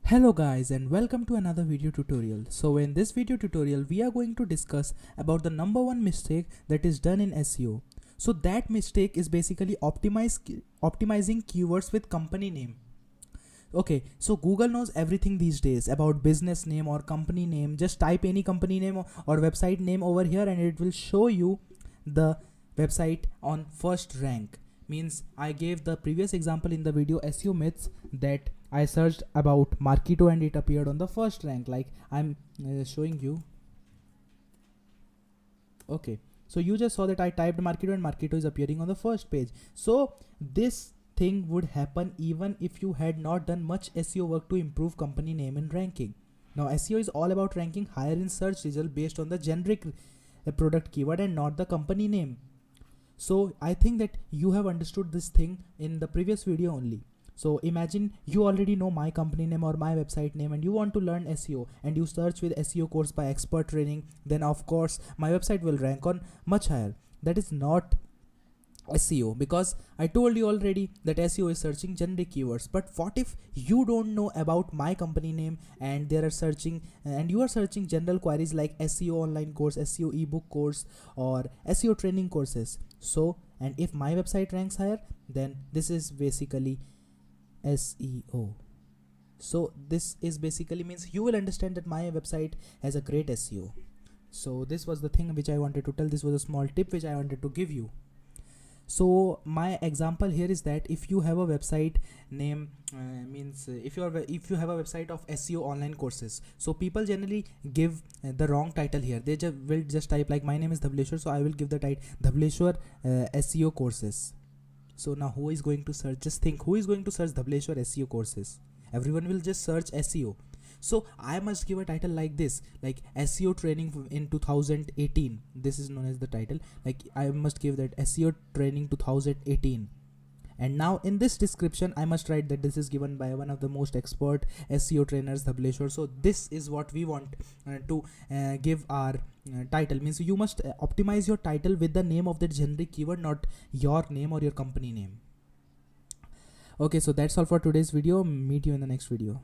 Hello guys and welcome to another video tutorial. So in this video tutorial we are going to discuss about the number one mistake that is done in SEO. So that mistake is basically optimizing keywords with company name. Okay, so Google knows everything these days about business name or company name. Just type any company name or website name over here and it will show you the website on first rank. Means I gave the previous example in the video SEO myths that I searched about Marketo and it appeared on the first rank, like I'm showing you. Okay, so you just saw that I typed Marketo and Marketo is appearing on the first page. So this thing would happen even if you had not done much SEO work to improve company name and ranking. Now SEO is all about ranking higher in search result based on the generic product keyword and not the company name. So I think that you have understood this thing in the previous video only. So imagine you already know my company name or my website name and you want to learn SEO and you search with SEO course by expert training, then of course my website will rank on much higher. That is not SEO, because I told you already that SEO is searching generic keywords. But what if you don't know about my company name and you are searching general queries like SEO online course, SEO ebook course or SEO training courses? So, and if my website ranks higher, then this is basically SEO. So this is basically means you will understand that my website has a great SEO. So this was the thing which I wanted to tell. This was a small tip which I wanted to give you. So my example here is that if you have a website name if you have a website of SEO online courses, so people generally give the wrong title here. They will just type like my name is Dhableshwar, so I will give the title Dhableshwar SEO courses. So now who is going to search? Just think, who is going to search Dhableshwar SEO courses? Everyone will just search SEO. So I must give a title like this, like SEO training in 2018. This is known as the title. Like I must give that SEO training 2018. And now in this description, I must write that this is given by one of the most expert SEO trainers, Dhableshwar. So this is what we want to give our title. Means you must optimize your title with the name of the generic keyword, not your name or your company name. Okay, so that's all for today's video. Meet you in the next video.